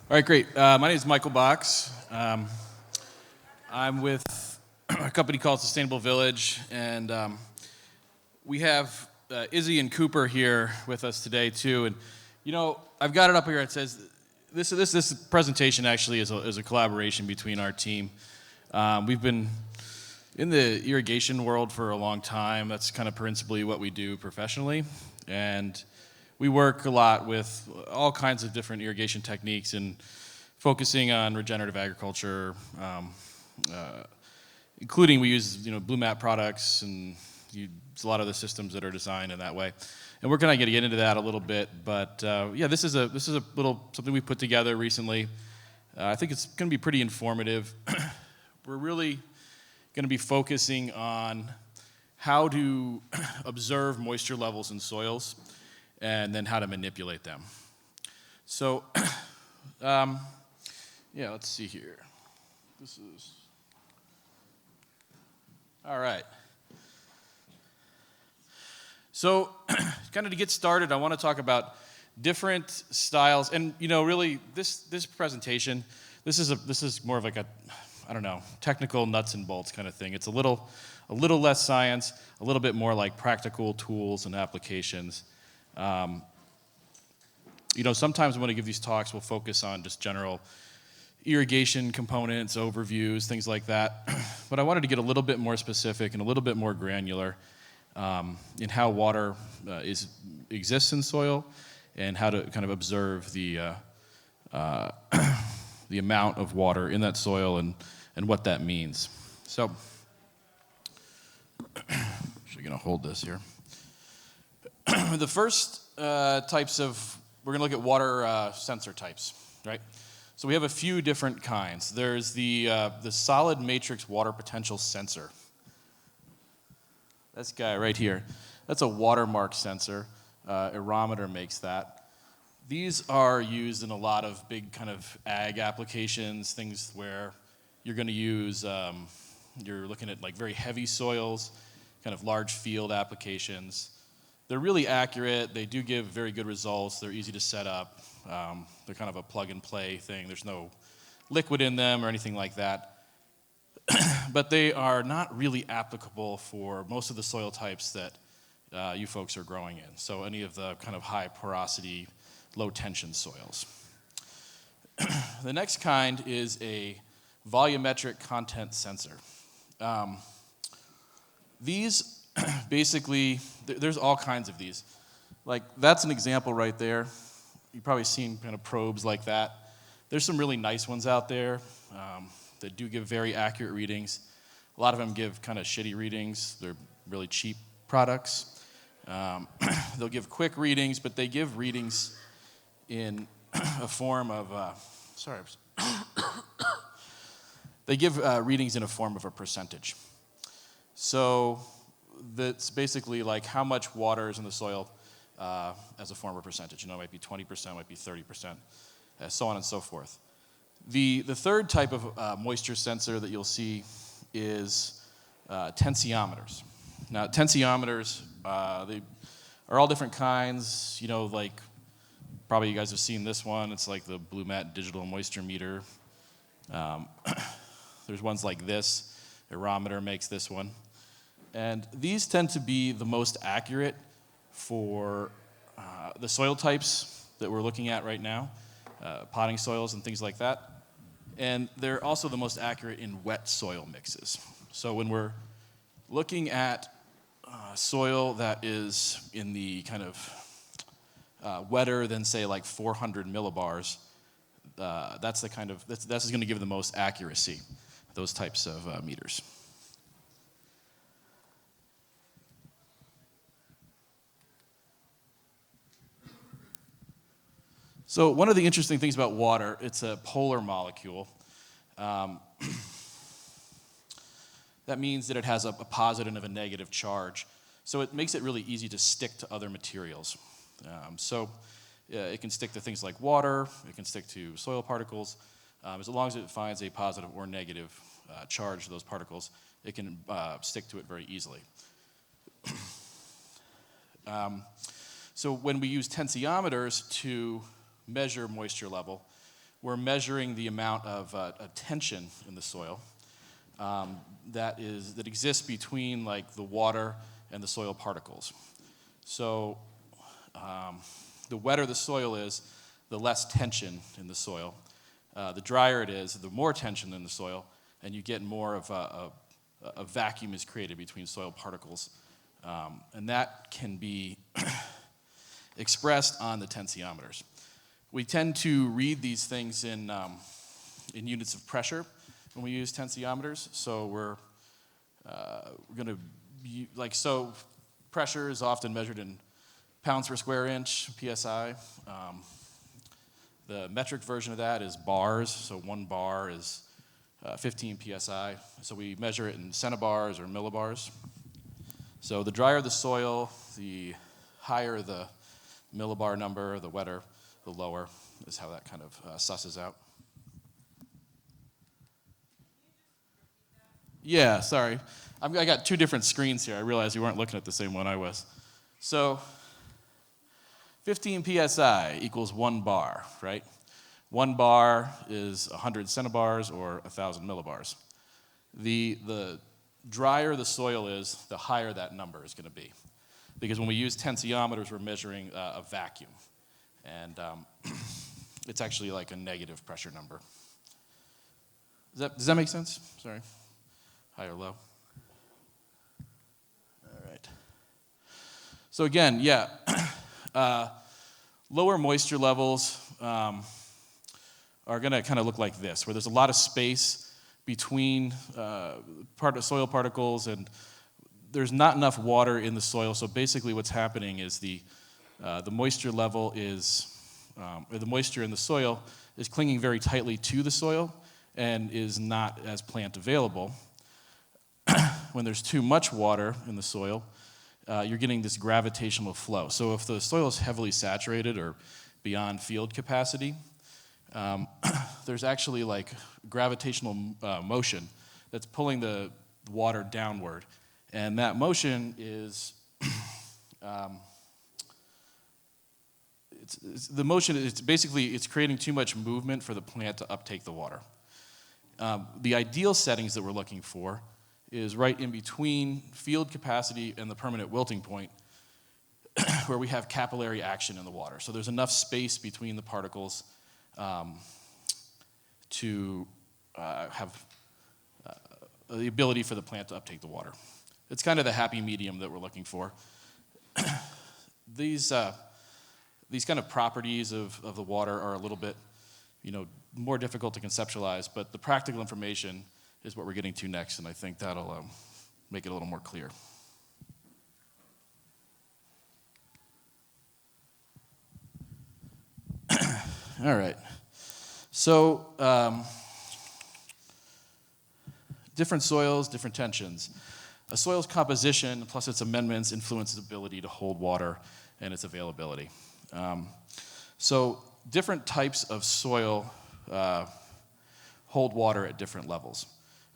All right, great. My name is Michael Box. I'm with a company called Sustainable Village, and we have Izzy and Cooper here with us today too. And I've got it up here. It says this presentation actually is a collaboration between our team. We've been in the irrigation world for a long time. That's kind of principally what we do professionally, and we work a lot with all kinds of different irrigation techniques and focusing on regenerative agriculture, including we use Blue Mat products and use a lot of the systems that are designed in that way. And we're going to get into that a little bit, but this is a little something we put together recently. I think it's going to be pretty informative. We're really going to be focusing on how to observe moisture levels in soils and then how to manipulate them. So, let's see here. This is, all right. So, kind of to get started, I want to talk about different styles, and really, this presentation, this is more of like a, technical nuts and bolts kind of thing. It's a little less science, a little bit more like practical tools and applications. Sometimes when I give these talks, we'll focus on just general irrigation components, overviews, things like that. But I wanted to get a little bit more specific and a little bit more granular in how water exists in soil and how to kind of observe the amount of water in that soil and what that means. So, actually going to hold this here. The first types of, we're going to look at water sensor types, right? So we have a few different kinds. There's the solid matrix water potential sensor. This guy right here, that's a watermark sensor. Aerometer makes that. These are used in a lot of big kind of ag applications, things where you're going to use, you're looking at like very heavy soils, kind of large field applications. They're really accurate. They do give very good results. They're easy to set up. They're kind of a plug-and-play thing. There's no liquid in them or anything like that. But they are not really applicable for most of the soil types that you folks are growing in. So any of the kind of high porosity, low tension soils. The next kind is a volumetric content sensor. These basically, there's all kinds of these. Like, that's an example right there. You've probably seen kind of probes like that. There's some really nice ones out there that do give very accurate readings. A lot of them give kind of shitty readings. They're really cheap products. They'll give quick readings, but they give readings in a form of, they give readings in a form of a percentage. So that's basically like how much water is in the soil as a form of percentage. It might be 20%, might be 30%, so on and so forth. The third type of moisture sensor that you'll see is tensiometers. Now, tensiometers, they are all different kinds. Like probably you guys have seen this one. It's like the Blue Mat digital moisture meter. There's ones like this. Aerometer makes this one. And these tend to be the most accurate for the soil types that we're looking at right now, potting soils and things like that. And they're also the most accurate in wet soil mixes. So when we're looking at soil that is in the kind of wetter than, say, like 400 millibars, this is going to give the most accuracy, those types of meters. So one of the interesting things about water, it's a polar molecule. That means that it has a positive and a negative charge. So it makes it really easy to stick to other materials. It can stick to things like water, it can stick to soil particles. As long as it finds a positive or negative charge to those particles, it can stick to it very easily. So when we use tensiometers to measure moisture level, we're measuring the amount of tension in the soil that exists between like the water and the soil particles. So the wetter the soil is, the less tension in the soil. The drier it is, the more tension in the soil, and you get more of a vacuum is created between soil particles. And that can be expressed on the tensiometers. We tend to read these things in units of pressure when we use tensiometers. So we're going to, so pressure is often measured in pounds per square inch, PSI. The metric version of that is bars. So 1 bar is 15 PSI. So we measure it in centibars or millibars. So the drier the soil, the higher the millibar number, the wetter, the lower, is how that kind of susses out. Yeah, sorry. I got 2 different screens here. I realized you weren't looking at the same one I was. So 15 PSI equals 1 bar, right? 1 bar is 100 centibars or 1,000 millibars. The drier the soil is, the higher that number is going to be. Because when we use tensiometers, we're measuring a vacuum. And it's actually like a negative pressure number. Does that make sense? Sorry. High or low? All right. So again, yeah, lower moisture levels are going to kind of look like this, where there's a lot of space between soil particles, and there's not enough water in the soil. So basically, what's happening is the moisture level is, or the moisture in the soil is clinging very tightly to the soil and is not as plant available. When there's too much water in the soil, you're getting this gravitational flow. So if the soil is heavily saturated or beyond field capacity, there's actually like gravitational motion that's pulling the water downward. And that motion is, it's creating too much movement for the plant to uptake the water. The ideal settings that we're looking for is right in between field capacity and the permanent wilting point, where we have capillary action in the water. So there's enough space between the particles to have the ability for the plant to uptake the water. It's kind of the happy medium that we're looking for. These kind of properties of the water are a little bit, more difficult to conceptualize, but the practical information is what we're getting to next, and I think that'll make it a little more clear. All right. So, different soils, different tensions. A soil's composition plus its amendments influence its ability to hold water and its availability. So different types of soil hold water at different levels.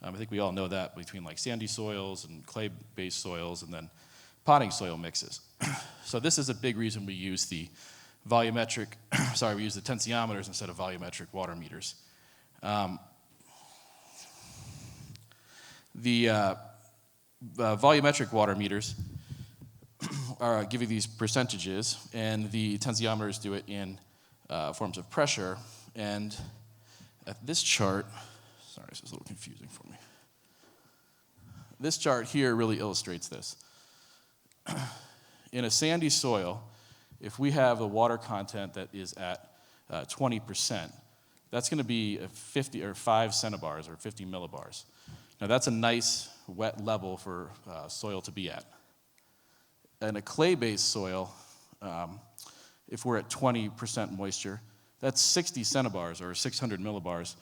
I think we all know that between like sandy soils and clay-based soils and then potting soil mixes. So this is a big reason we use the tensiometers instead of volumetric water meters. The volumetric water meters give you these percentages, and the tensiometers do it in forms of pressure. And at this chart, sorry, this is a little confusing for me. This chart here really illustrates this. In a sandy soil, if we have a water content that is at 20%, that's going to be 50 or 5 centibars or 50 millibars. Now that's a nice wet level for soil to be at. In a clay-based soil, if we're at 20% moisture, that's 60 centibars or 600 millibars,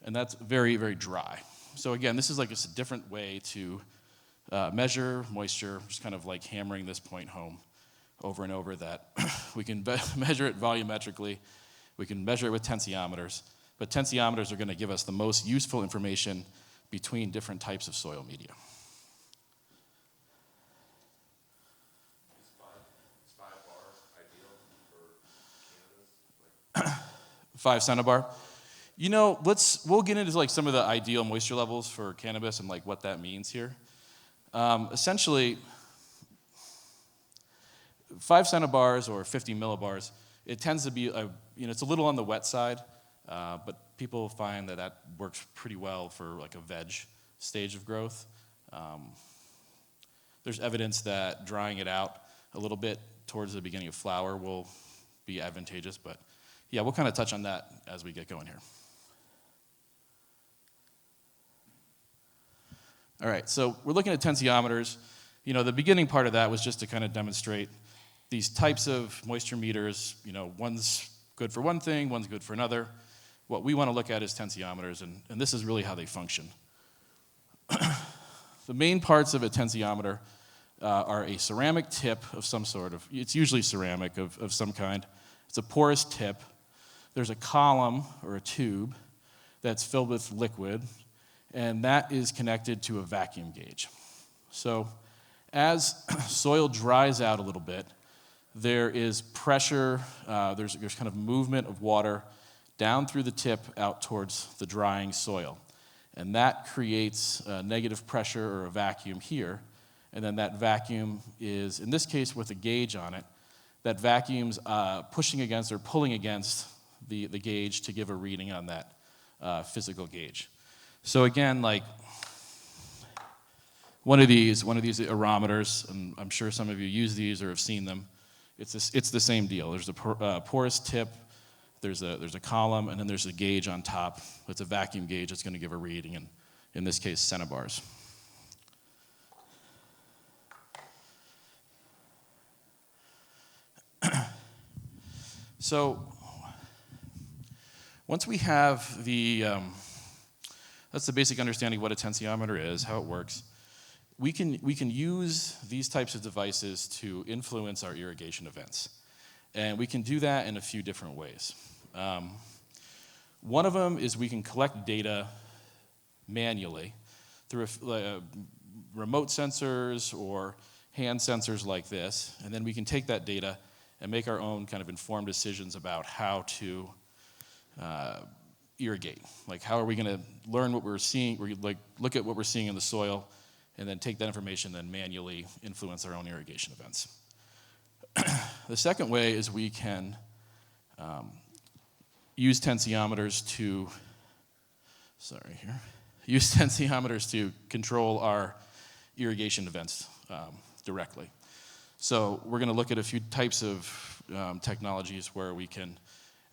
and that's very, very dry. So again, this is like just a different way to measure moisture, just kind of like hammering this point home over and over, that we can measure it volumetrically, we can measure it with tensiometers, but tensiometers are going to give us the most useful information between different types of soil media. Is 5 bar ideal for Canada? 5 centibar? We'll get into like some of the ideal moisture levels for cannabis and like what that means here. Essentially, 5 centibars or 50 millibars, it tends to be, it's a little on the wet side, but people find that works pretty well for like a veg stage of growth. There's evidence that drying it out a little bit towards the beginning of flower will be advantageous, but yeah, we'll kind of touch on that as we get going here. All right, so we're looking at tensiometers. The beginning part of that was just to kind of demonstrate these types of moisture meters. One's good for one thing, one's good for another. What we want to look at is tensiometers, and this is really how they function. The main parts of a tensiometer are a ceramic tip of some sort of, it's usually ceramic of some kind. It's a porous tip. There's a column or a tube that's filled with liquid, and that is connected to a vacuum gauge. So as soil dries out a little bit, there is pressure, there's kind of movement of water down through the tip out towards the drying soil. And that creates a negative pressure or a vacuum here. And then that vacuum is, in this case with a gauge on it, that vacuum's pushing against or pulling against the gauge to give a reading on that physical gauge. So again, like one of these aerometers, and I'm sure some of you use these or have seen them, it's the same deal. There's a porous tip, there's a column, and then there's a gauge on top. It's a vacuum gauge that's going to give a reading, and in this case, centibars. So once we have that's the basic understanding of what a tensiometer is, how it works, we can use these types of devices to influence our irrigation events. And we can do that in a few different ways. One of them is we can collect data manually through remote sensors or hand sensors like this, and then we can take that data and make our own kind of informed decisions about how to irrigate. Like, how are we going to learn what we're seeing, or like look at what we're seeing in the soil, and then take that information and manually influence our own irrigation events. The second way is we can use tensiometers to control our irrigation events directly. So we're going to look at a few types of technologies where we can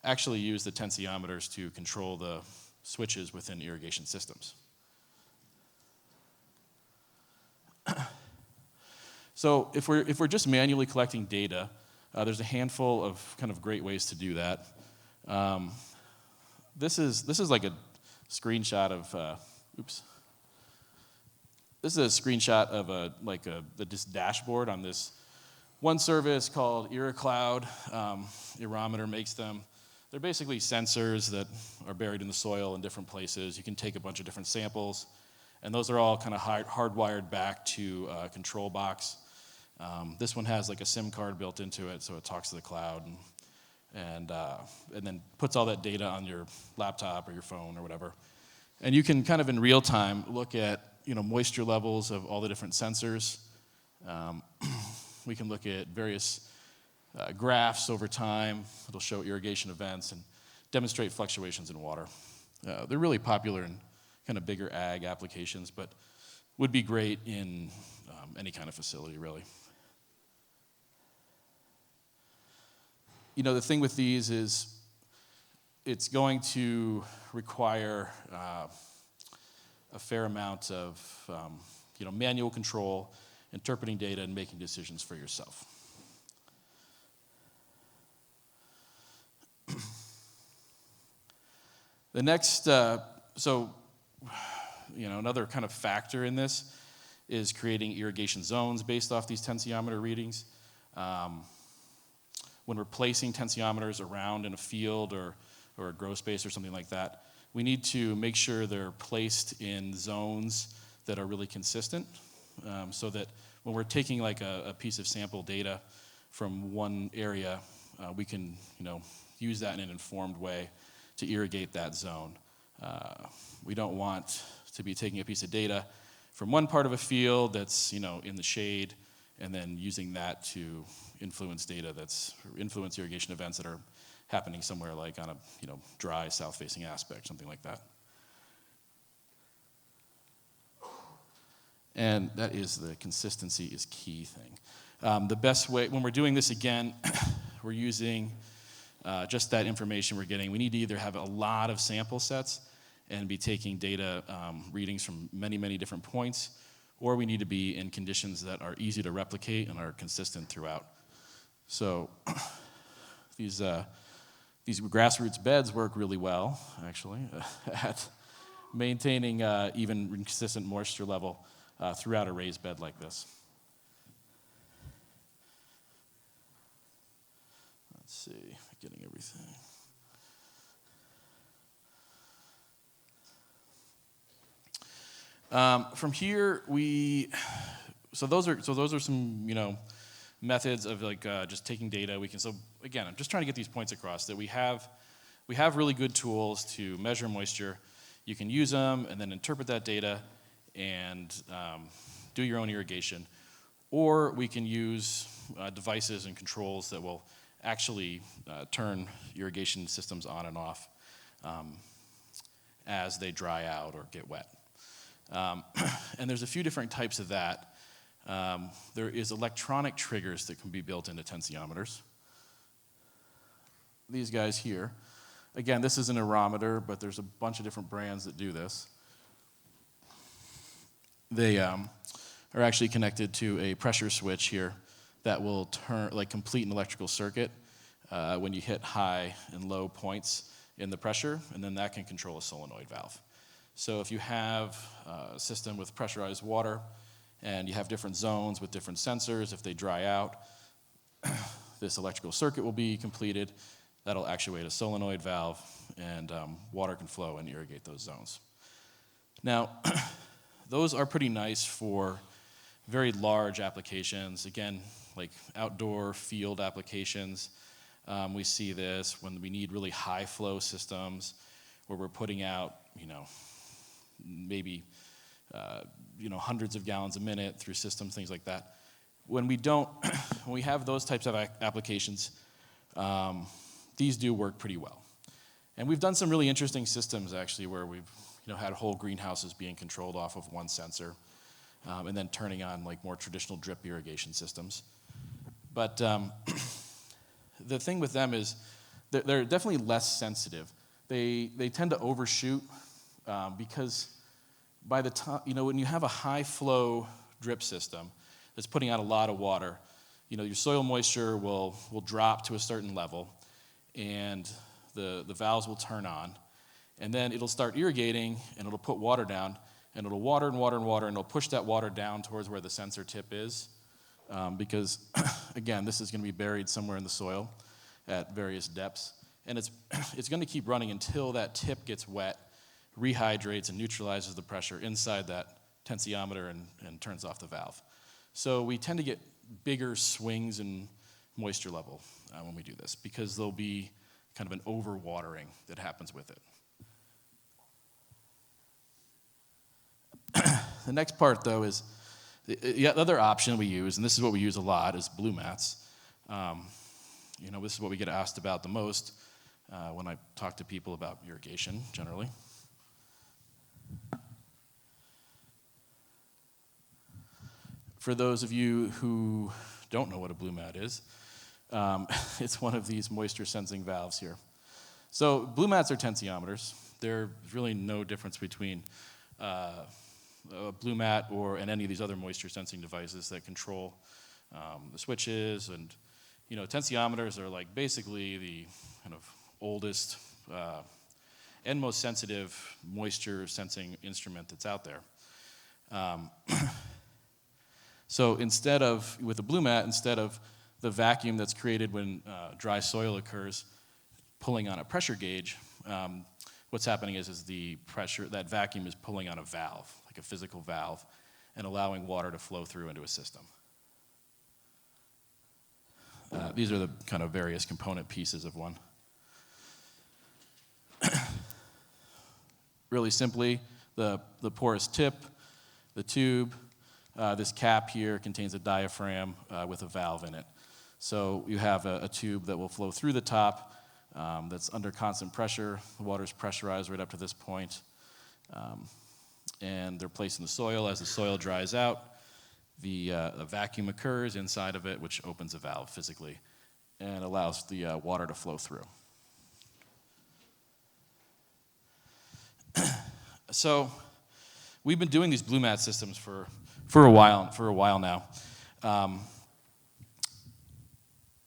actually use the tensiometers to control the switches within irrigation systems. So if we're just manually collecting data, there's a handful of kind of great ways to do that. This is like a screenshot of This is a screenshot of this dashboard on this one service called IrriCloud. Aerometer makes them. They're basically sensors that are buried in the soil in different places. You can take a bunch of different samples, and those are all kind of hardwired back to a control box. This one has like a SIM card built into it, so it talks to the cloud and then puts all that data on your laptop or your phone or whatever. And you can kind of in real time look at moisture levels of all the different sensors. We can look at various graphs over time. It'll show irrigation events and demonstrate fluctuations in water. They're really popular in kind of bigger ag applications, but would be great in any kind of facility, really. The thing with these is it's going to require a fair amount of manual control, interpreting data, and making decisions for yourself. The next, another kind of factor in this is creating irrigation zones based off these tensiometer readings. When we're placing tensiometers around in a field or a grow space or something like that, we need to make sure they're placed in zones that are really consistent, so that when we're taking like a piece of sample data from one area, we can use that in an informed way to irrigate that zone. We don't want to be taking a piece of data from one part of a field that's in the shade and then using that to influence influence irrigation events that are happening somewhere like on a dry south-facing aspect, something like that. And that is the consistency is key thing. The best way, when we're doing this again, we're using just that information we're getting. We need to either have a lot of sample sets and be taking data readings from many, many different points, or we need to be in conditions that are easy to replicate and are consistent throughout. So these grassroots beds work really well, actually, at maintaining even consistent moisture level throughout a raised bed like this. Let's see, getting everything. From here, so those are some methods of just taking data. So again, I'm just trying to get these points across that we have really good tools to measure moisture. You can use them and then interpret that data and do your own irrigation, or we can use devices and controls that will actually turn irrigation systems on and off as they dry out or get wet. And there's a few different types of that. There is electronic triggers that can be built into tensiometers. These guys here. Again, this is an aerometer, but there's a bunch of different brands that do this. They are actually connected to a pressure switch here that will complete an electrical circuit when you hit high and low points in the pressure, and then that can control a solenoid valve. So if you have a system with pressurized water and you have different zones with different sensors, if they dry out, this electrical circuit will be completed. That'll actuate a solenoid valve, and water can flow and irrigate those zones. Now, those are pretty nice for very large applications. Again, like outdoor field applications. We see this when we need really high flow systems where we're putting out, maybe hundreds of gallons a minute through systems, things like that. When we have those types of applications, these do work pretty well. And we've done some really interesting systems actually where we've had whole greenhouses being controlled off of one sensor, and then turning on more traditional drip irrigation systems. But the thing with them is they're definitely less sensitive. They tend to overshoot because by the time, when you have a high flow drip system that's putting out a lot of water, your soil moisture will drop to a certain level, and the valves will turn on, and then it'll start irrigating, and it'll put water down, and it'll water and water and water, and it'll push that water down towards where the sensor tip is, because, again, this is going to be buried somewhere in the soil at various depths, and it's going to keep running until that tip gets wet, rehydrates and neutralizes the pressure inside that tensiometer and turns off the valve. So we tend to get bigger swings in moisture level when we do this, because there'll be kind of an overwatering that happens with it. The next part, though, is the other option we use, and this is what we use a lot, is blue mats. This is what we get asked about the most when I talk to people about irrigation, generally. For those of you who don't know what a blue mat is, it's one of these moisture sensing valves here. So blue mats are tensiometers. There's really no difference between a blue mat and any of these other moisture sensing devices that control the switches. And tensiometers are basically the kind of oldest and most sensitive moisture sensing instrument that's out there. So with a blue mat, instead of the vacuum that's created when dry soil occurs pulling on a pressure gauge, what's happening is the pressure, that vacuum is pulling on a valve, like a physical valve, and allowing water to flow through into a system. These are the kind of various component pieces of one. really simply, the porous tip, the tube, this cap here contains a diaphragm with a valve in it. So you have a tube that will flow through the top that's under constant pressure. The water's pressurized right up to this point. And they're placed in the soil. As the soil dries out, a vacuum occurs inside of it, which opens a valve physically and allows the water to flow through. So we've been doing these blue mat systems for a while now.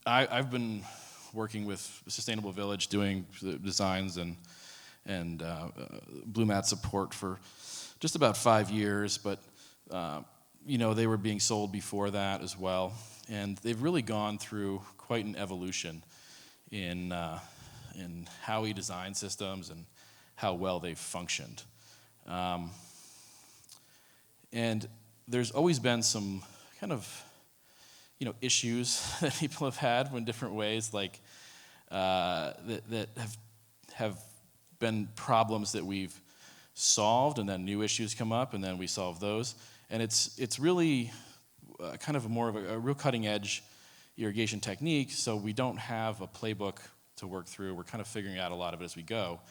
I've been working with Sustainable Village doing the designs and blue mat support for just about 5 years, but they were being sold before that as well, and they've really gone through quite an evolution in how we design systems and how well they've functioned. And there's always been some kind of issues that people have had in different ways, like that have been problems that we've solved, and then new issues come up, and then we solve those. And it's really kind of more of a real cutting edge irrigation technique, so we don't have a playbook to work through. We're kind of figuring out a lot of it as we go.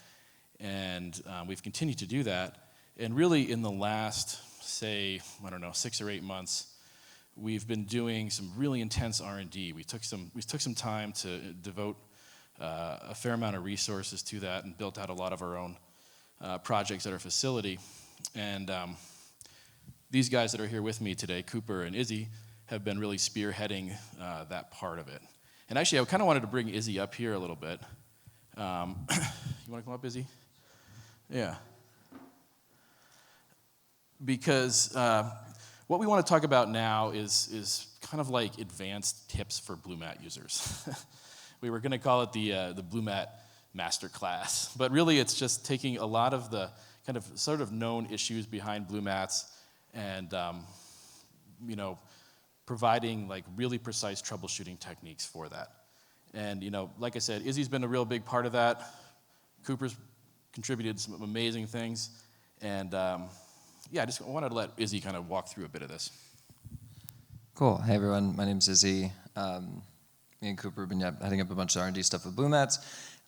And we've continued to do that. And really in the last, say, 6 or 8 months, we've been doing some really intense R&D. We took some time to devote a fair amount of resources to that and built out a lot of our own projects at our facility. And these guys that are here with me today, Cooper and Izzy, have been really spearheading that part of it. And actually, I kind of wanted to bring Izzy up here a little bit. You want to come up, Izzy? Yeah. Because what we want to talk about now is kind of like advanced tips for blue mat users. We were going to call it the Blue Mat Master Class, but really it's just taking a lot of the kind of sort of known issues behind blue mats and providing like really precise troubleshooting techniques for that. And like I said, Izzy's been a real big part of that. Cooper's contributed some amazing things, and I just wanted to let Izzy kind of walk through a bit of this. Cool. Hey everyone, my name's Izzy. Me and Cooper have been heading up a bunch of R&D stuff with blue mats.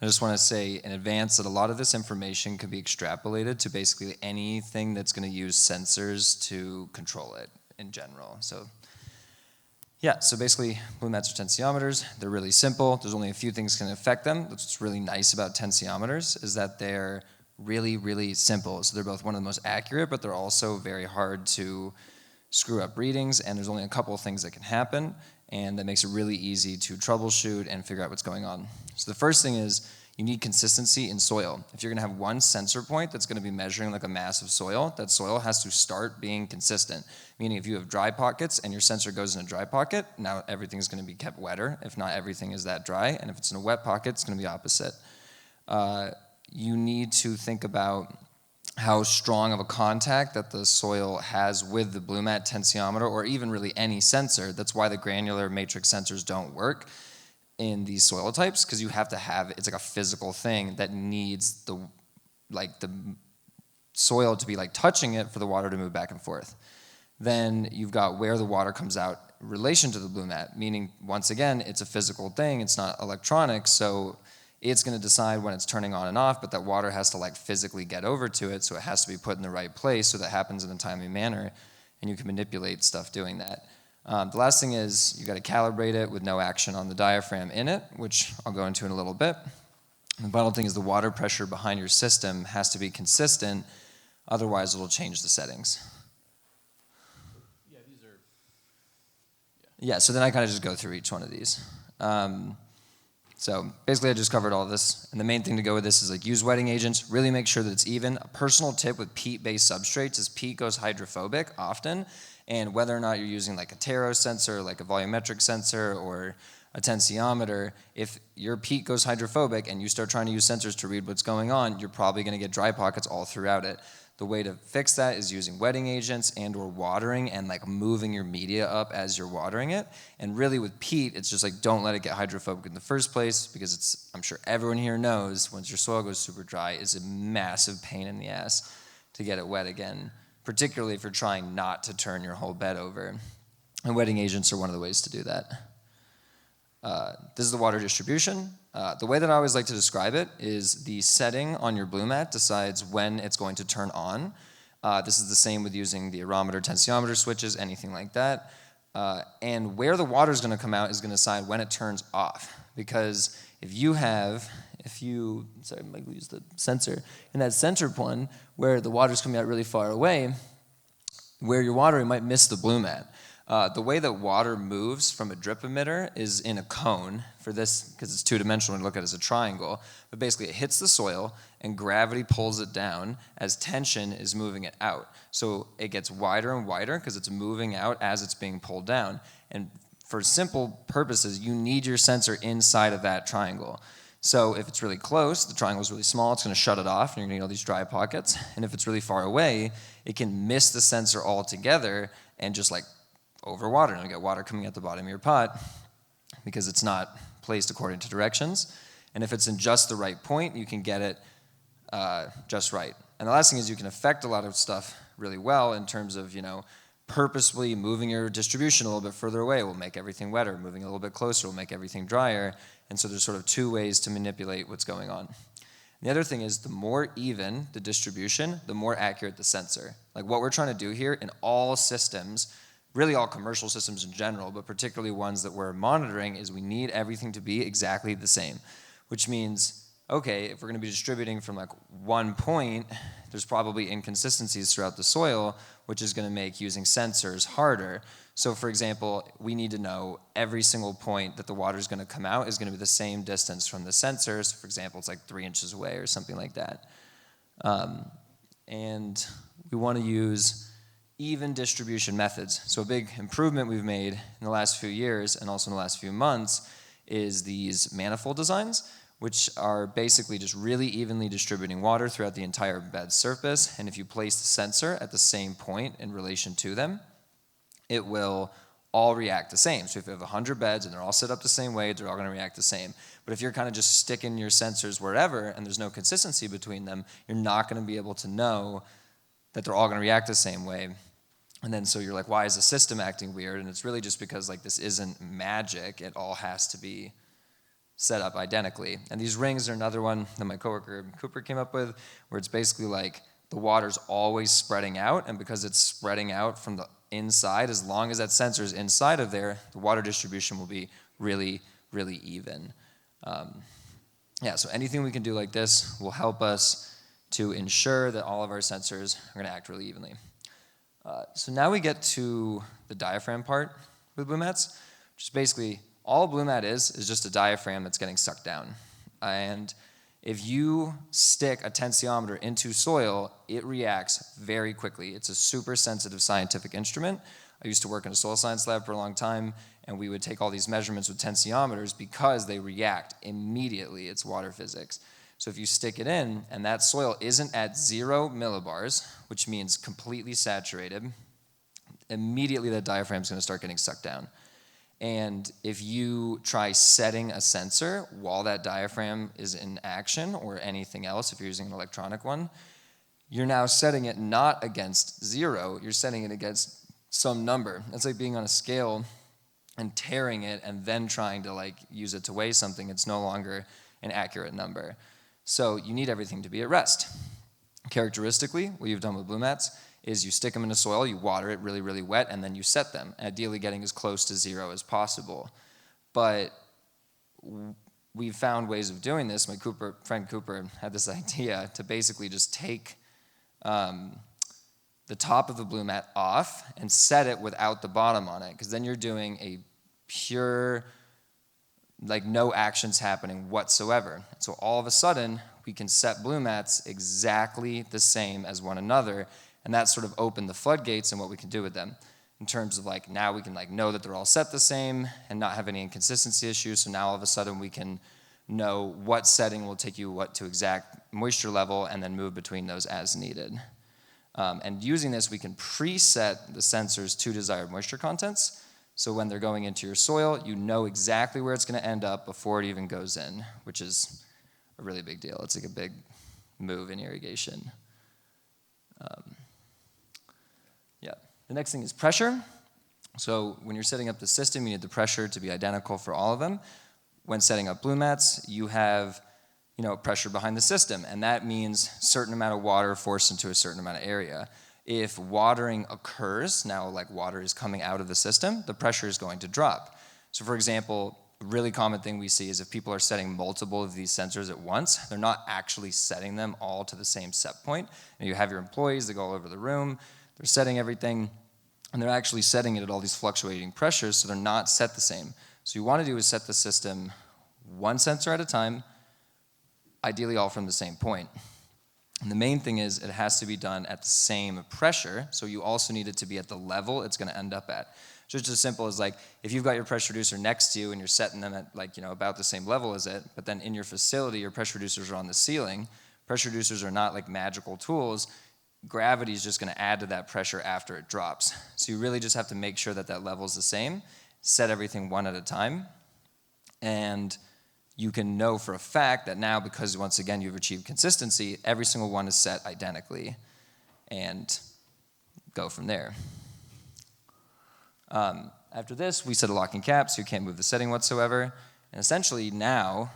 I just want to say in advance that a lot of this information can be extrapolated to basically anything that's going to use sensors to control it in general. So basically blue mats are tensiometers. They're really simple. There's only a few things that can affect them. That's what's really nice about tensiometers is that they're really, really simple. So they're both one of the most accurate, but they're also very hard to screw up readings, and there's only a couple of things that can happen, and that makes it really easy to troubleshoot and figure out what's going on. So the first thing is you need consistency in soil. If you're gonna have one sensor point that's gonna be measuring like a mass of soil, that soil has to start being consistent. Meaning if you have dry pockets and your sensor goes in a dry pocket, now everything's gonna be kept wetter. If not everything is that dry, and if it's in a wet pocket, it's gonna be opposite. You need to think about how strong of a contact that the soil has with the blue mat tensiometer, or even really any sensor. That's why the granular matrix sensors don't work in these soil types, because you have to have, it's like a physical thing that needs the soil to be like touching it for the water to move back and forth. Then you've got where the water comes out in relation to the blue mat, meaning once again, it's a physical thing, it's not electronic, so it's going to decide when it's turning on and off, but that water has to like physically get over to it, so it has to be put in the right place so that happens in a timely manner, and you can manipulate stuff doing that. The last thing is you got to calibrate it with no action on the diaphragm in it, which I'll go into in a little bit. And the final thing is the water pressure behind your system has to be consistent, otherwise it'll change the settings. Yeah, so then I kind of just go through each one of these. So basically I just covered all this, and the main thing to go with this is like use wetting agents, really make sure that it's even. A personal tip with peat-based substrates is peat goes hydrophobic often, and whether or not you're using like a Taro sensor, like a volumetric sensor, or a tensiometer, if your peat goes hydrophobic and you start trying to use sensors to read what's going on, you're probably going to get dry pockets all throughout it. The way to fix that is using wetting agents and or watering and like moving your media up as you're watering it. And really with peat, it's just like don't let it get hydrophobic in the first place, because it's, I'm sure everyone here knows, once your soil goes super dry, it's a massive pain in the ass to get it wet again, particularly if you're trying not to turn your whole bed over. And wetting agents are one of the ways to do that. This is the water distribution. The way that I always like to describe it is the setting on your blue mat decides when it's going to turn on. This is the same with using the aerometer, tensiometer switches, anything like that. And where the water is going to come out is going to decide when it turns off. Because if you, sorry, I might use the sensor, in that center one where the water is coming out really far away, where you're watering, you might miss the blue mat. The way that water moves from a drip emitter is in a cone for this, because it's two-dimensional and look at it as a triangle. But basically it hits the soil and gravity pulls it down as tension is moving it out. So it gets wider and wider because it's moving out as it's being pulled down. And for simple purposes, you need your sensor inside of that triangle. So if it's really close, the triangle is really small, it's going to shut it off, and you're going to get all these dry pockets. And if it's really far away, it can miss the sensor altogether and just like overwater, and you get water coming out the bottom of your pot because it's not placed according to directions. And if it's in just the right point, you can get it just right. And the last thing is you can affect a lot of stuff really well in terms of, purposefully moving your distribution a little bit further away will make everything wetter, moving a little bit closer will make everything drier. And so there's sort of two ways to manipulate what's going on. The other thing is the more even the distribution, the more accurate the sensor. Like what we're trying to do here in all systems, really all commercial systems in general, but particularly ones that we're monitoring, is we need everything to be exactly the same, which means, okay, if we're going to be distributing from like one point, there's probably inconsistencies throughout the soil, which is going to make using sensors harder. So for example, we need to know every single point that the water is going to come out is going to be the same distance from the sensors. For example, it's like 3 inches away or something like that. And we want to use even distribution methods. So a big improvement we've made in the last few years and also in the last few months is these manifold designs, which are basically just really evenly distributing water throughout the entire bed surface. And if you place the sensor at the same point in relation to them, it will all react the same. So if you have 100 beds and they're all set up the same way, they're all going to react the same. But if you're kind of just sticking your sensors wherever and there's no consistency between them, you're not going to be able to know that they're all going to react the same way. And then so you're like, why is the system acting weird? And it's really just because like this isn't magic. It all has to be set up identically. And these rings are another one that my coworker Cooper came up with, where it's basically like the water's always spreading out, and because it's spreading out from the inside, as long as that sensor is inside of there, the water distribution will be really, really even. So anything we can do like this will help us to ensure that all of our sensors are going to act really evenly. So now we get to the diaphragm part with blue mats, which is basically all a blue mat is just a diaphragm that's getting sucked down. And if you stick a tensiometer into soil, it reacts very quickly. It's a super sensitive scientific instrument. I used to work in a soil science lab for a long time, and we would take all these measurements with tensiometers because they react immediately. It's water physics. So if you stick it in and that soil isn't at 0 millibars, which means completely saturated, immediately that diaphragm is going to start getting sucked down. And if you try setting a sensor while that diaphragm is in action, or anything else, if you're using an electronic one, you're now setting it not against 0, you're setting it against some number. It's like being on a scale and tearing it and then trying to like use it to weigh something. It's no longer an accurate number. So you need everything to be at rest. Characteristically, what you've done with blue mats is you stick them in the soil, you water it really, really wet, and then you set them, ideally getting as close to 0 as possible. But we've found ways of doing this. My friend Cooper had this idea to basically just take the top of the blue mat off and set it without the bottom on it, because then you're doing a pure, like no actions happening whatsoever. So all of a sudden, we can set blue mats exactly the same as one another, and that sort of opened the floodgates in what we can do with them. In terms of like, now we can like know that they're all set the same and not have any inconsistency issues. So now all of a sudden we can know what setting will take you what to exact moisture level and then move between those as needed. And using this, we can preset the sensors to desired moisture contents. So when they're going into your soil, you know exactly where it's going to end up before it even goes in, which is a really big deal. It's like a big move in irrigation. The next thing is pressure. So when you're setting up the system, you need the pressure to be identical for all of them. When setting up blue mats, you have pressure behind the system, and that means certain amount of water forced into a certain amount of area. If watering occurs, now like water is coming out of the system, the pressure is going to drop. So for example, a really common thing we see is if people are setting multiple of these sensors at once, they're not actually setting them all to the same set point. And you have your employees that go all over the room, they're setting everything, and they're actually setting it at all these fluctuating pressures, so they're not set the same. So you want to do is set the system one sensor at a time, ideally all from the same point. And the main thing is it has to be done at the same pressure, so you also need it to be at the level it's going to end up at. Just as simple as like if you've got your pressure reducer next to you and you're setting them at about the same level as it, but then in your facility your pressure reducers are on the ceiling. Pressure reducers are not like magical tools. Gravity is just going to add to that pressure after it drops. So you really just have to make sure that that level is the same, set everything one at a time, and you can know for a fact that now, because once again you've achieved consistency, every single one is set identically, and go from there. After this, we set a locking cap, so you can't move the setting whatsoever. And essentially now,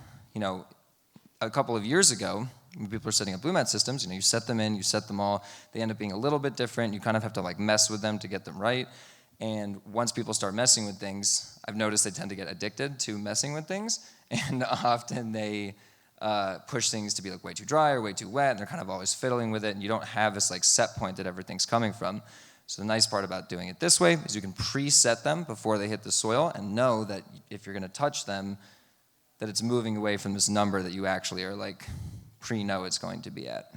a couple of years ago, when people are setting up blue mat systems, you set them in, you set them all, they end up being a little bit different. You kind of have to mess with them to get them right. And once people start messing with things, I've noticed they tend to get addicted to messing with things, and often they push things to be way too dry or way too wet, and they're kind of always fiddling with it, and you don't have this set point that everything's coming from. So the nice part about doing it this way is you can preset them before they hit the soil and know that if you're going to touch them, that it's moving away from this number that you actually are pre-know it's going to be at.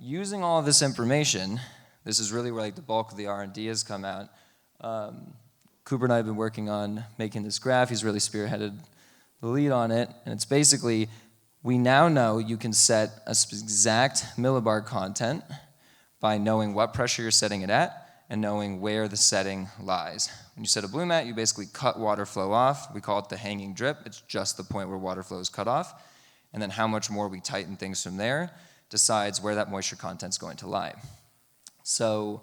Using all of this information, this is really where the bulk of the R&D has come out. Cooper and I have been working on making this graph. He's really spearheaded the lead on it, and it's basically, we now know you can set a exact millibar content by knowing what pressure you're setting it at and knowing where the setting lies. When you set a blue mat, you basically cut water flow off. We call it the hanging drip. It's just the point where water flow is cut off. And then how much more we tighten things from there decides where that moisture content's going to lie. So,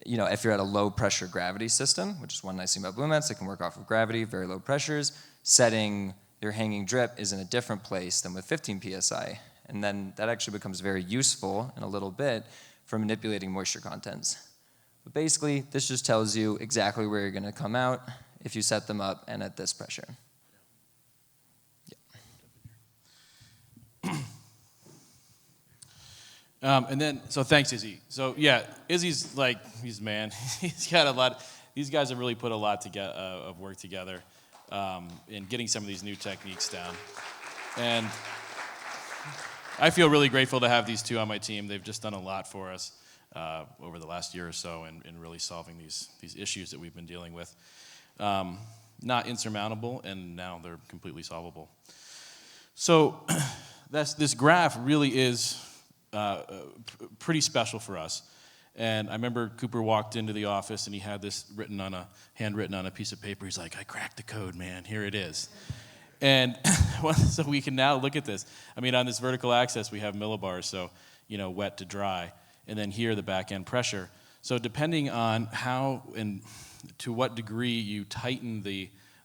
if you're at a low pressure gravity system, which is one nice thing about blue mats, they can work off of gravity, very low pressures, setting your hanging drip is in a different place than with 15 psi. And then that actually becomes very useful in a little bit for manipulating moisture contents. But basically, this just tells you exactly where you're going to come out if you set them up and at this pressure. So thanks, Izzy. So yeah, Izzy's he's a man. He's got a lot. These guys have really put a lot of work together in getting some of these new techniques down. And I feel really grateful to have these two on my team. They've just done a lot for us over the last year or so in really solving these issues that we've been dealing with. Not insurmountable, and now they're completely solvable. So this graph really is pretty special for us. And I remember Cooper walked into the office and he had this handwritten on a piece of paper. He's like, "I cracked the code, man. Here it is." And so we can now look at this. On this vertical axis, we have millibars, so wet to dry, and then here the back end pressure. So depending on how and to what degree you tighten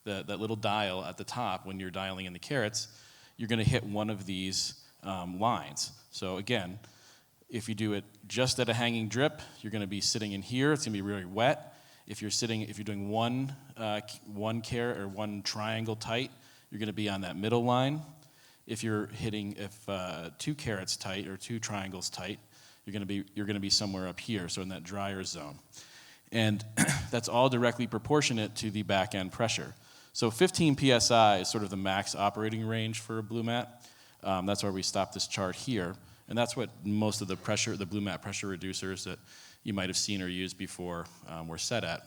that little dial at the top when you're dialing in the carats, you're going to hit one of these lines. So again, if you do it just at a hanging drip, you're going to be sitting in here. It's going to be really wet. If you're doing one carat or one triangle tight, you're going to be on that middle line. If you're hitting 2 carats tight or 2 triangles tight, you're going to be somewhere up here, so in that drier zone. And that's all directly proportionate to the back end pressure. So 15 psi is sort of the max operating range for a blue mat. That's where we stop this chart here. And that's what most of the blue mat pressure reducers that you might have seen or used before were set at.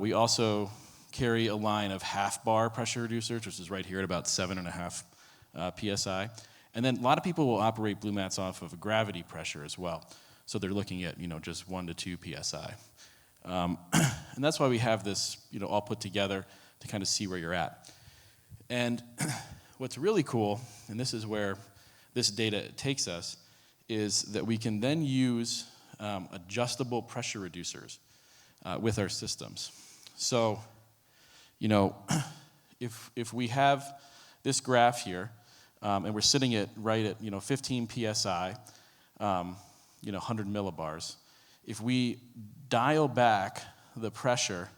We also carry a line of half bar pressure reducers, which is right here at about 7.5 psi. And then a lot of people will operate blue mats off of a gravity pressure as well. So they're looking at, just 1 to 2 PSI. And that's why we have this, all put together to kind of see where you're at. And what's really cool, and this is where this data takes us, is that we can then use adjustable pressure reducers with our systems. So, if we have this graph here, and we're sitting right at 15 psi, 100 millibars. If we dial back the pressure,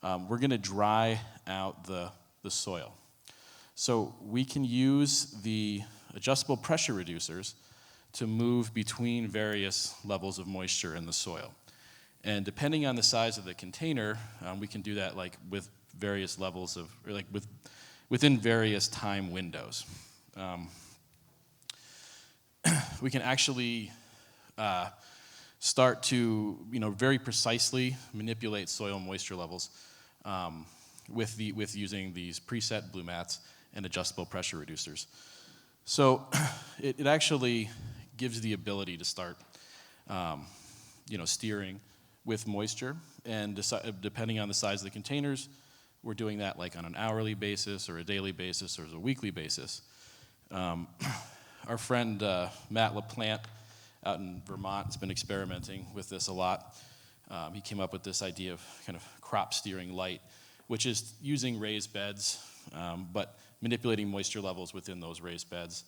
we're going to dry out the soil. So we can use the adjustable pressure reducers to move between various levels of moisture in the soil. And depending on the size of the container, we can do that like with various levels of, or like within various time windows. We can actually start to, very precisely manipulate soil moisture levels with using these preset blue mats and adjustable pressure reducers. So it actually gives the ability to start, steering with moisture, and depending on the size of the containers, we're doing that like on an hourly basis or a daily basis or a weekly basis. Our friend Matt LaPlante out in Vermont has been experimenting with this a lot. He came up with this idea of kind of crop steering light, which is using raised beds, but manipulating moisture levels within those raised beds,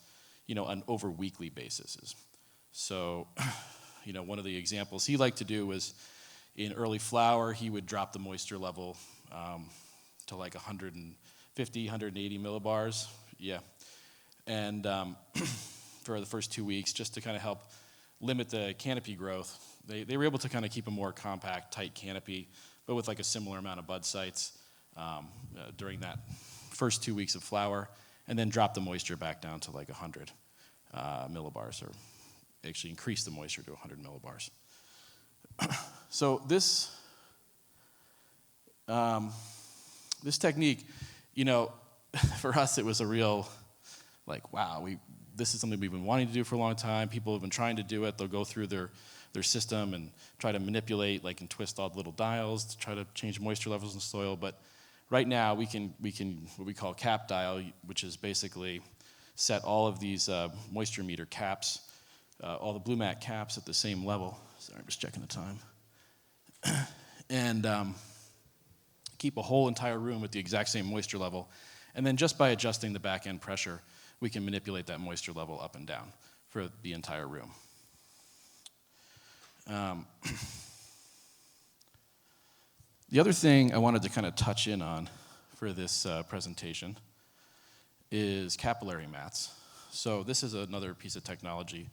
on over weekly basis. So, one of the examples he liked to do was in early flower, he would drop the moisture level to like 150, 180 millibars. Yeah. And for the first 2 weeks, just to kind of help limit the canopy growth, they were able to kind of keep a more compact, tight canopy, but with like a similar amount of bud sites during that first 2 weeks of flower, and then drop the moisture back down to like 100 millibars, or actually increase the moisture to 100 millibars. So this technique, for us it was a real, like, wow, this is something we've been wanting to do for a long time. People have been trying to do it. They'll go through their system and try to manipulate, and twist all the little dials to try to change moisture levels in the soil. But right now we can what we call cap dial, which is basically set all of these moisture meter caps, all the blue mat caps at the same level. Sorry, I'm just checking the time. And keep a whole entire room at the exact same moisture level. And then just by adjusting the back end pressure, we can manipulate that moisture level up and down for the entire room. The other thing I wanted to kind of touch in on for this presentation is capillary mats. So this is another piece of technology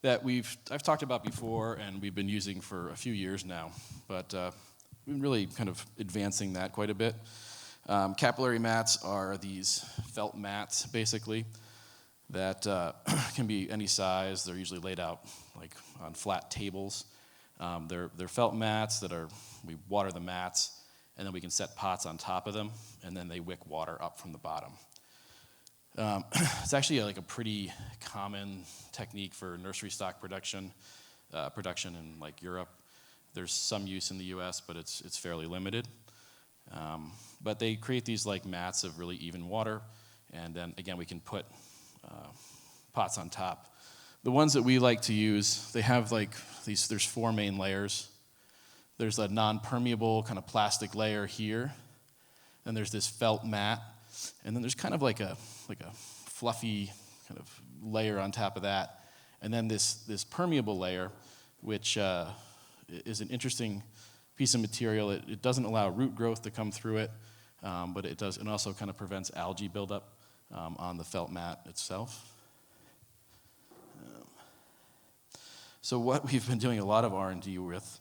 that I've talked about before, and we've been using for a few years now, but we've been really kind of advancing that quite a bit. Capillary mats are these felt mats, basically, that can be any size. They're usually laid out like on flat tables. They're felt mats we water the mats, and then we can set pots on top of them, and then they wick water up from the bottom. It's actually like a pretty common technique for nursery stock production in like Europe. There's some use in the U.S., but it's fairly limited. But they create these like mats of really even water, and then again we can put pots on top. The ones that we like to use, they have like these. There's 4 main layers. There's a non-permeable kind of plastic layer here. Then there's this felt mat, and then there's kind of like a fluffy kind of layer on top of that, and then this permeable layer, which is an interesting piece of material. It doesn't allow root growth to come through it, but it also kind of prevents algae buildup on the felt mat itself. So what we've been doing a lot of R&D with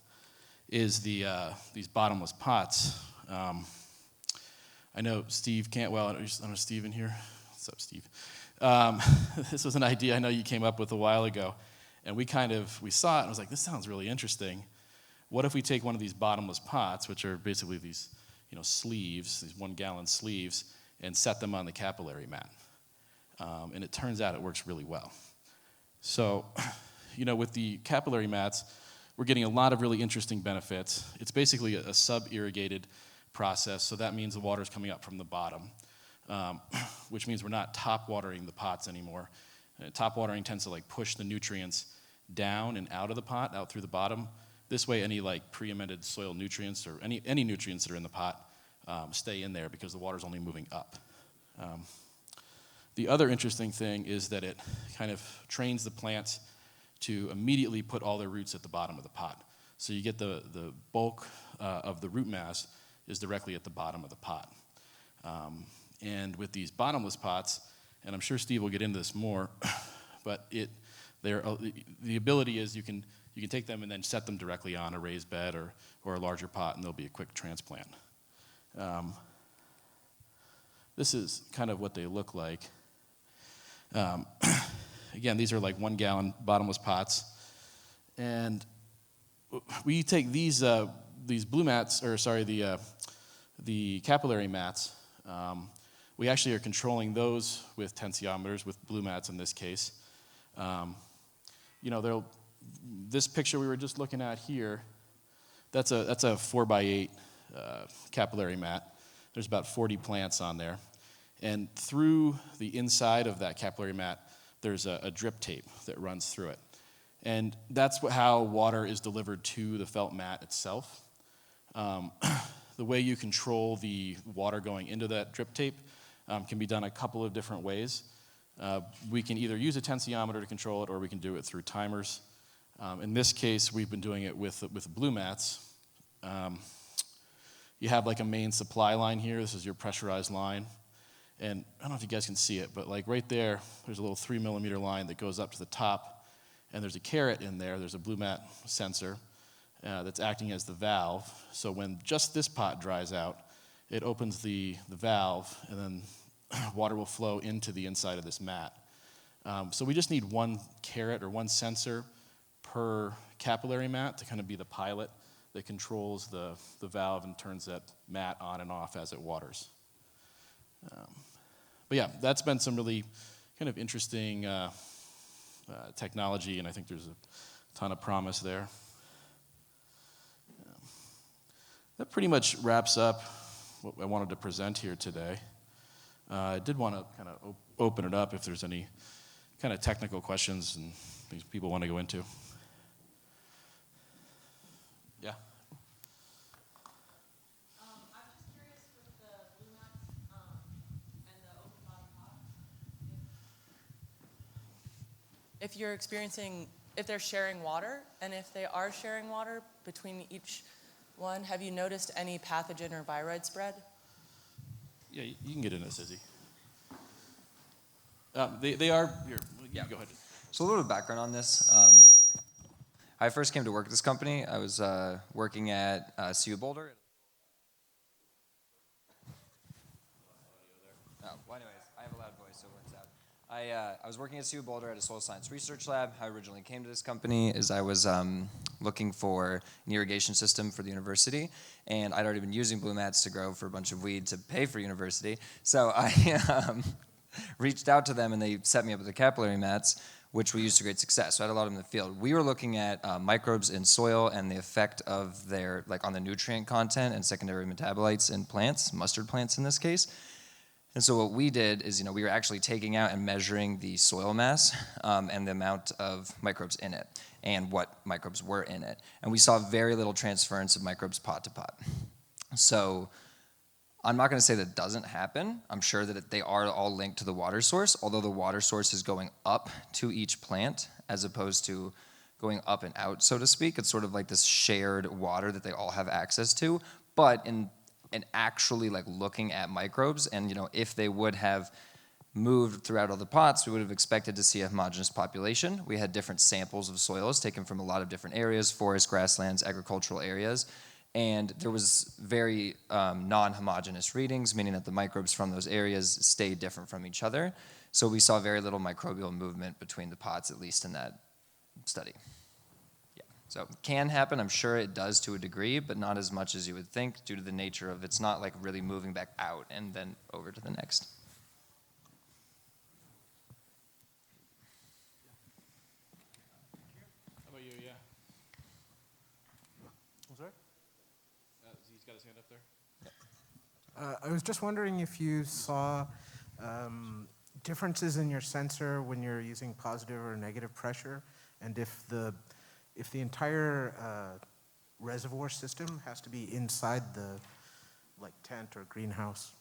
is these bottomless pots. I know Steve Cantwell, I don't know Steve in here. What's up, Steve? This was an idea I know you came up with a while ago, and we saw it and was like, this sounds really interesting. What if we take one of these bottomless pots, which are basically these, sleeves, these 1-gallon sleeves, and set them on the capillary mat? And it turns out it works really well. So, with the capillary mats, we're getting a lot of really interesting benefits. It's basically a sub-irrigated process, so that means the water's coming up from the bottom, which means we're not top watering the pots anymore. Top watering tends to push the nutrients down and out of the pot, out through the bottom. This way, any pre-amended soil nutrients or any nutrients that are in the pot stay in there because the water's only moving up. The other interesting thing is that it kind of trains the plants to immediately put all their roots at the bottom of the pot. So you get the bulk of the root mass is directly at the bottom of the pot. And with these bottomless pots, and I'm sure Steve will get into this more, but the ability is you can take them and then set them directly on a raised bed or a larger pot, and they'll be a quick transplant. This is kind of what they look like. Again, these are 1 gallon bottomless pots. And we take these blue mats, the capillary mats, we actually are controlling those with tensiometers, with blue mats in this case. This picture we were just looking at here, that's a 4x8 capillary mat. There's about 40 plants on there. And through the inside of that capillary mat, there's a drip tape that runs through it. And that's how water is delivered to the felt mat itself. The way you control the water going into that drip tape can be done a couple of different ways. We can either use a tensiometer to control it, or we can do it through timers. In this case, we've been doing it with blue mats. You have a main supply line here. This is your pressurized line. And I don't know if you guys can see it, but right there's a little 3 millimeter line that goes up to the top, and there's a carrot in there. There's a blue mat sensor that's acting as the valve. So when just this pot dries out, it opens the valve, and then water will flow into the inside of this mat. So we just need one carrot or one sensor per capillary mat to kind of be the pilot that controls the valve and turns that mat on and off as it waters. But yeah, that's been some really kind of interesting technology, and I think there's a ton of promise there. That pretty much wraps up what I wanted to present here today. I did want to kind of open it up if there's any kind of technical questions and things people want to go into. Yeah. I'm just curious with the blue mats and the open bottom pot, if they're sharing water, and if they are sharing water between each one, have you noticed any pathogen or viroid spread? Yeah, you can get in this, Izzy. They are here. Yeah, go ahead. So a little bit of background on this. I first came to work at this company. I was working at CU Boulder. Well, anyways, I have a loud voice, so it works out. I was working at CU Boulder at a soil science research lab. How I originally came to this company is I was looking for an irrigation system for the university, and I'd already been using blue mats to grow for a bunch of weed to pay for university. So I reached out to them, and they set me up with the capillary mats, which we used to great success. So I had a lot of them in the field. We were looking at microbes in soil and the effect of their, on the nutrient content and secondary metabolites in plants, mustard plants in this case. And so what we did is, we were actually taking out and measuring the soil mass and the amount of microbes in it and what microbes were in it. And we saw very little transference of microbes pot to pot. So I'm not going to say that doesn't happen. I'm sure that they are all linked to the water source, although the water source is going up to each plant as opposed to going up and out, so to speak. It's sort of like this shared water that they all have access to. But in actually looking at microbes and, if they would have moved throughout all the pots, we would have expected to see a homogeneous population. We had different samples of soils taken from a lot of different areas, forests, grasslands, agricultural areas. And there was very non-homogeneous readings, meaning that the microbes from those areas stayed different from each other. So we saw very little microbial movement between the pots, at least in that study. Yeah, so it can happen. I'm sure it does to a degree, but not as much as you would think due to the nature of it's not really moving back out and then over to the next. He's got his hand up there. I was just wondering if you saw differences in your sensor when you're using positive or negative pressure, and if the entire reservoir system has to be inside the tent or greenhouse.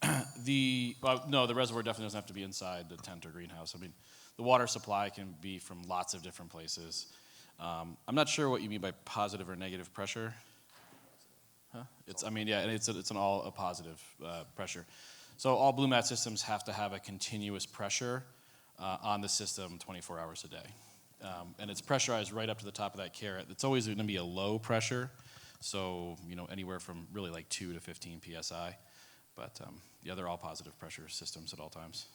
No, the reservoir definitely doesn't have to be inside the tent or greenhouse. I mean, the water supply can be from lots of different places. I'm not sure what you mean by positive or negative pressure. Huh? It's an all a positive pressure. So all Blue Mat systems have to have a continuous pressure on the system 24 hours a day. And it's pressurized right up to the top of that carrot. It's always going to be a low pressure, so anywhere from really like 2 to 15 psi. But yeah, they're all positive pressure systems at all times.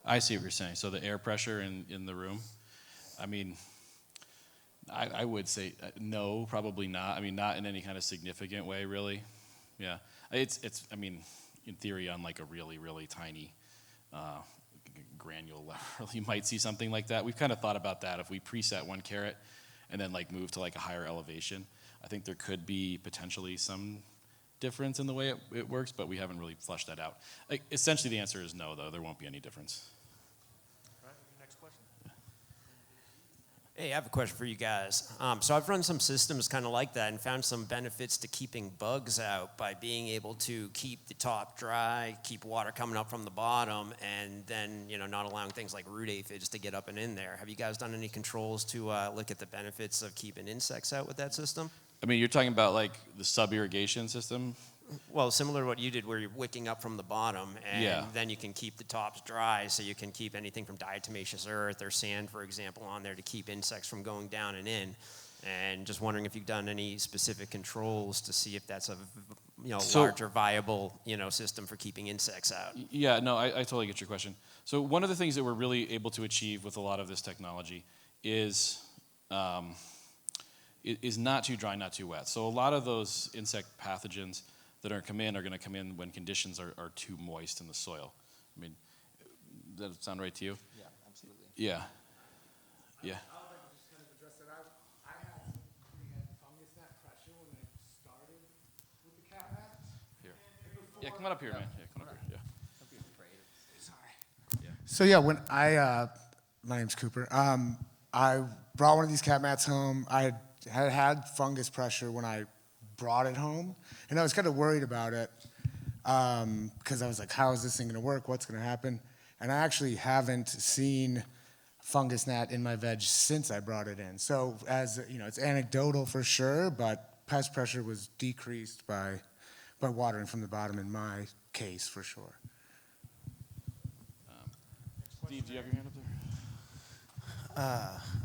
I see what you're saying. So the air pressure in the room, I mean, I would say no, probably not. I mean, not in any kind of significant way, really. Yeah, it's. I mean, in theory, on like a really, really tiny granule level, you might see something like that. We've kind of thought about that. If we preset one carrot and then like move to like a higher elevation, I think there could be potentially some difference in the way it works, but we haven't really fleshed that out. Like, essentially, the answer is no, though. There won't be any difference. Hey, I have a question for you guys. So I've run some systems kind of like that and found some benefits to keeping bugs out by being able to keep the top dry, keep water coming up from the bottom, and then not allowing things like root aphids to get up and in there. Have you guys done any controls to look at the benefits of keeping insects out with that system? I mean, you're talking about like the sub-irrigation system? Well, similar to what you did where you're wicking up from the bottom, and then you can keep the tops dry, so you can keep anything from diatomaceous earth or sand, for example, on there to keep insects from going down and in. And just wondering if you've done any specific controls to see if that's a larger viable system for keeping insects out. Yeah, no, I totally get your question. So one of the things that we're really able to achieve with a lot of this technology is not too dry, not too wet. So a lot of those insect pathogens that are going to come in when conditions are too moist in the soil. I mean, does that sound right to you? Yeah, absolutely. Yeah. I Yeah. would like to just kind of address that. I had some pretty heavy fungus gnat pressure when I started with the cat mats. Here. Yeah, come on up here, man. Yeah, come on up here. Yeah. Sorry. So yeah, when my name's Cooper. I brought one of these cat mats home. I had fungus pressure when I brought it home, and I was kind of worried about it because I was like, how is this thing going to work? What's going to happen? And I actually haven't seen fungus gnat in my veg since I brought it in. So it's anecdotal for sure, but pest pressure was decreased by watering from the bottom in my case for sure. Steve, do you have your hand up there?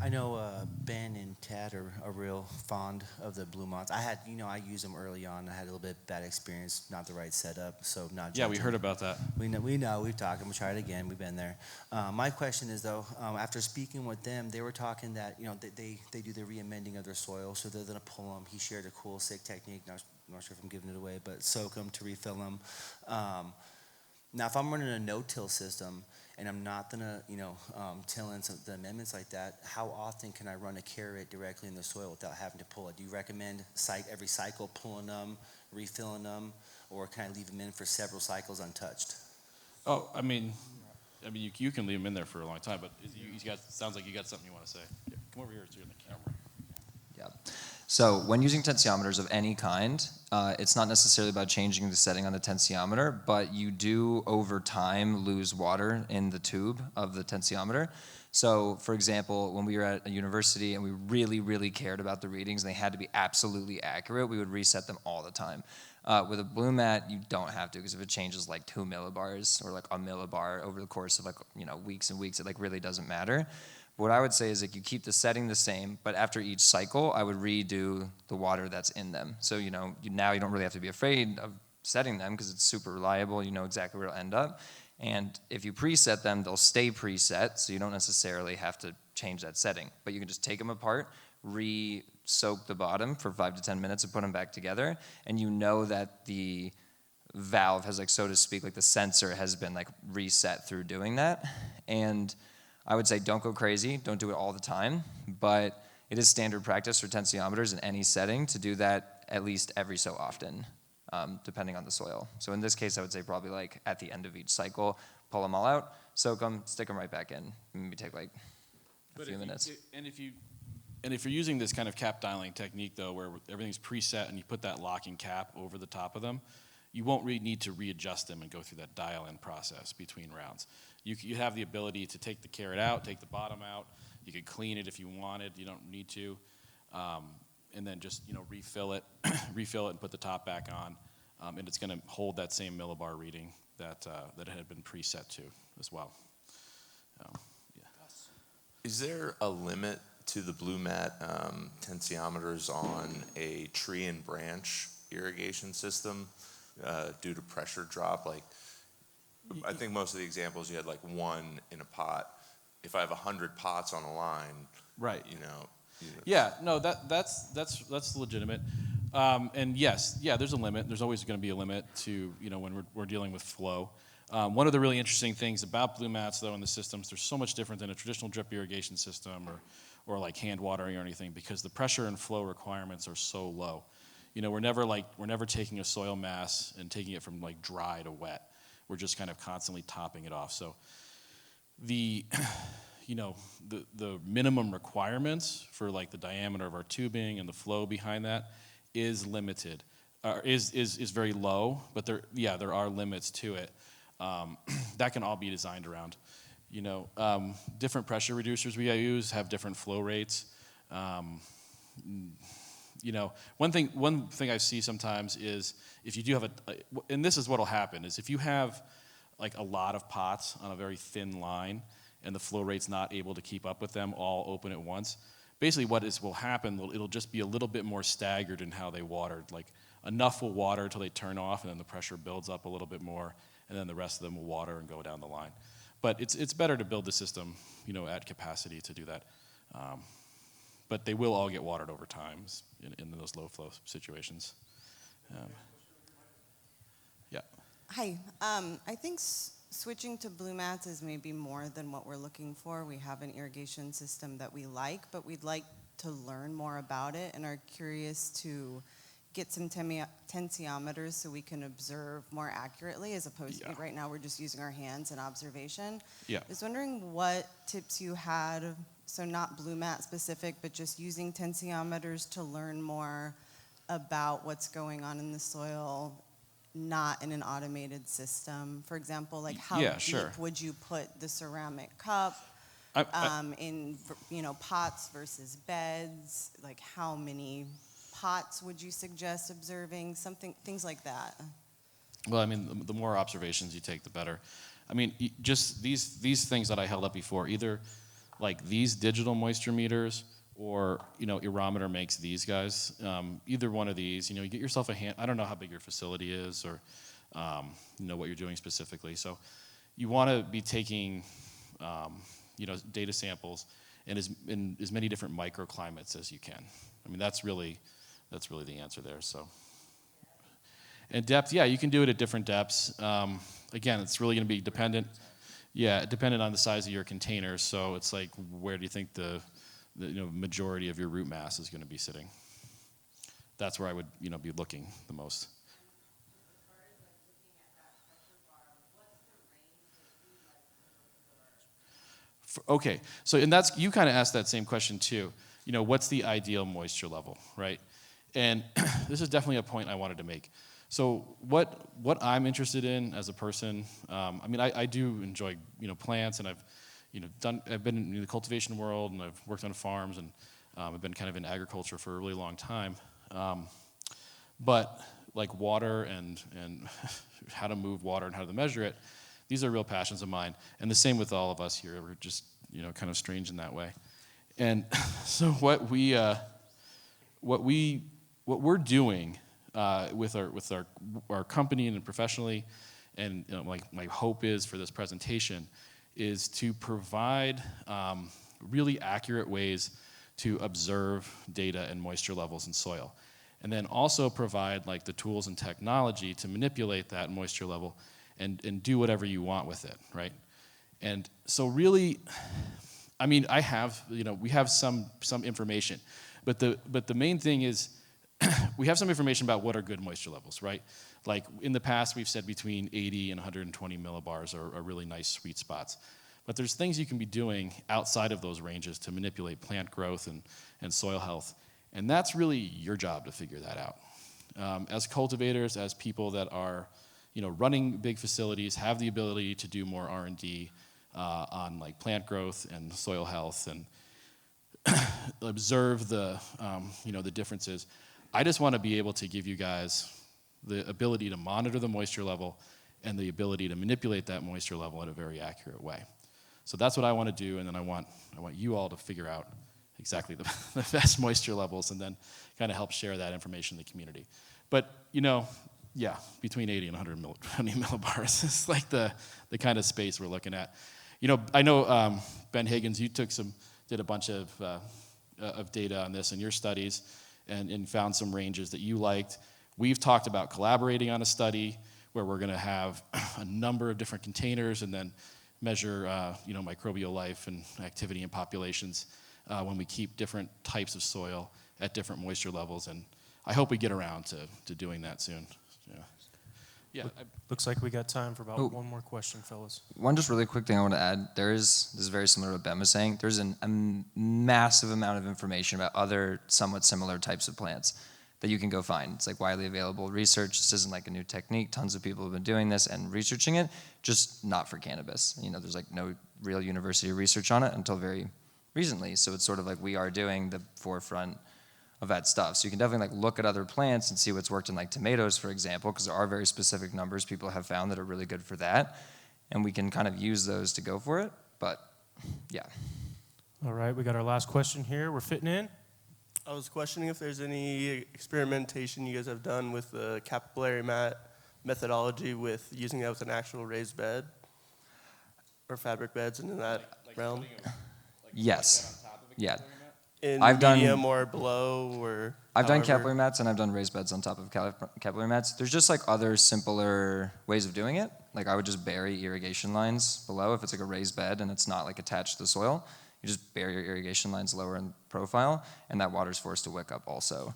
I know Ben and Tad are real fond of the Blue Mods. I used them early on. I had a little bit bad experience, not the right setup, so not. Yeah, we heard about that. We know. We've talked. We'll try it again. We've been there. My question is though, after speaking with them, they were talking that they do the re-amending of their soil, so they're gonna pull them. He shared a cool, sick technique. I'm not sure if I'm giving it away, but soak them to refill them. Now, if I'm running a no-till system and I'm not gonna, till in some, the amendments like that, how often can I run a carrot directly in the soil without having to pull it? Do you recommend every cycle pulling them, refilling them, or can I leave them in for several cycles untouched? Oh, I mean, you can leave them in there for a long time, but sounds like you got something you want to say. Yeah, come over here so you're in the camera. Yeah. So when using tensiometers of any kind, it's not necessarily about changing the setting on the tensiometer, but you do over time lose water in the tube of the tensiometer. So for example, when we were at a university and we really, really cared about the readings and they had to be absolutely accurate, we would reset them all the time. With a Blue Mat, you don't have to, because if it changes like 2 millibars or like a millibar over the course of weeks and weeks, it really doesn't matter. What I would say is you keep the setting the same, but after each cycle, I would redo the water that's in them. So, now you don't really have to be afraid of setting them because it's super reliable. You know exactly where it'll end up. And if you preset them, they'll stay preset, so you don't necessarily have to change that setting. But you can just take them apart, re-soak the bottom for 5 to 10 minutes and put them back together, and you know that the valve has, so to speak, the sensor has been reset through doing that. And I would say don't go crazy, don't do it all the time, but it is standard practice for tensiometers in any setting to do that at least every so often, depending on the soil. So in this case, I would say probably like at the end of each cycle, pull them all out, soak them, stick them right back in. Maybe take like a few minutes. And if you're using this kind of cap dialing technique, though, where everything's preset and you put that locking cap over the top of them, you won't really need to readjust them and go through that dial-in process between rounds. You have the ability to take the carrot out, take the bottom out. You could clean it if you wanted. You don't need to, and then just refill it, and put the top back on, and it's going to hold that same millibar reading that it had been preset to as well. Is there a limit to the Blue Mat tensiometers on a tree and branch irrigation system due to pressure drop? Like, I think most of the examples you had like one in a pot. If I have 100 pots on a line, right? Yeah, no, that's legitimate. And yes, there's a limit. There's always going to be a limit to when we're dealing with flow. One of the really interesting things about Blue Mats, though, in the systems, they're so much different than a traditional drip irrigation system or like hand watering or anything, because the pressure and flow requirements are so low. We're never taking a soil mass and taking it from like dry to wet. We're just kind of constantly topping it off. So the minimum requirements for like the diameter of our tubing and the flow behind that is limited, is very low, but there are limits to it. That can all be designed around. Different pressure reducers we use have different flow rates. One thing I see sometimes is if you do have and this is what'll happen, is if you have like a lot of pots on a very thin line and the flow rate's not able to keep up with them all open at once, basically what will happen, it'll just be a little bit more staggered in how they watered. Like enough will water until they turn off, and then the pressure builds up a little bit more, and then the rest of them will water and go down the line. But it's better to build the system, at capacity to do that. But they will all get watered over time in those low flow situations. Yeah. Hi. I think switching to Blue Mats is maybe more than what we're looking for. We have an irrigation system that we like, but we'd like to learn more about it and are curious to get some tensiometers so we can observe more accurately, as opposed to right now we're just using our hands and observation. Yeah. I was wondering what tips you had, so not Blue Mat specific, but just using tensiometers to learn more about what's going on in the soil, not in an automated system. For example, like how deep would you put the ceramic cup in pots versus beds? Like how many pots would you suggest observing? Things like that. Well, I mean, the more observations you take, the better. I mean, just these things that I held up before, either like these digital moisture meters or, Aerometer makes these guys. Either one of these, you get yourself a hand. I don't know how big your facility is or, what you're doing specifically. So you want to be taking, data samples in as many different microclimates as you can. I mean, that's really the answer there. So, and depth, you can do it at different depths. Again, it's really going to be dependent on the size of your container. So it's like, where do you think the majority of your root mass is going to be sitting? That's where I would be looking the most. Okay, so and you kind of asked that same question too. What's the ideal moisture level, right? And this is definitely a point I wanted to make. So what I'm interested in as a person, I do enjoy plants, and I've been in the cultivation world, and I've worked on farms, and I've been kind of in agriculture for a really long time. But like water and how to move water and how to measure it, these are real passions of mine. And the same with all of us here. We're just kind of strange in that way. And so what we're doing with our company and professionally, and like my hope is for this presentation, is to provide really accurate ways to observe data and moisture levels in soil, and then also provide like the tools and technology to manipulate that moisture level and do whatever you want with it, right? And so really, I mean, we have some information, but the main thing is we have some information about what are good moisture levels, right? Like in the past, we've said between 80 and 120 millibars are really nice sweet spots. But there's things you can be doing outside of those ranges to manipulate plant growth and soil health. And that's really your job to figure that out. As cultivators, as people that are running big facilities, have the ability to do more R&D on like plant growth and soil health and observe the differences. I just want to be able to give you guys the ability to monitor the moisture level and the ability to manipulate that moisture level in a very accurate way. So that's what I want to do, and then I want you all to figure out exactly the best moisture levels and then kind of help share that information in the community. But, between 80 and 120 millibars is like the kind of space we're looking at. I know, Ben Higgins, you did a bunch of data on this in your studies and found some ranges that you liked. We've talked about collaborating on a study where we're going to have a number of different containers and then measure microbial life and activity in populations when we keep different types of soil at different moisture levels. And I hope we get around to doing that soon. Yeah. Looks like we got time for about Oh. one more question, fellas. One just really quick thing I want to add. This is very similar to what Ben was saying. There's a massive amount of information about other somewhat similar types of plants that you can go find. It's like widely available research. This isn't like a new technique. Tons of people have been doing this and researching it, just not for cannabis. There's like no real university research on it until very recently. So it's sort of like we are doing the forefront of that stuff. So you can definitely like look at other plants and see what's worked in like tomatoes, for example, because there are very specific numbers people have found that are really good for that. And we can kind of use those to go for it. But yeah. All right, we got our last question here. We're fitting in. I was questioning if there's any experimentation you guys have done with the capillary mat methodology with using that with an actual raised bed or fabric beds and in that realm. Yes. Yeah. In I've done- medium or below or I've done however. capillary mats and I've done raised beds on top of capillary mats. There's just like other simpler ways of doing it. Like I would just bury irrigation lines below if it's like a raised bed and it's not like attached to the soil. You just bury your irrigation lines lower in profile and that water's forced to wick up also.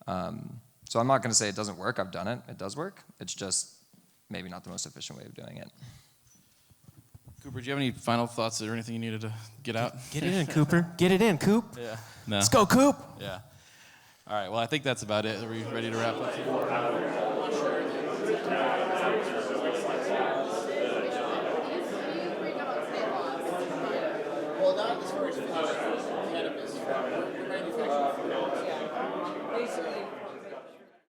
So I'm not going to say it doesn't work. I've done it. It does work. It's just maybe not the most efficient way of doing it. Cooper, do you have any final thoughts or anything you needed to get out? Get it in, Cooper. Get it in, Coop. Yeah. No. Let's go, Coop. Yeah. All right. Well, I think that's about it. Are we ready to wrap up? Well, not as far as cannabis.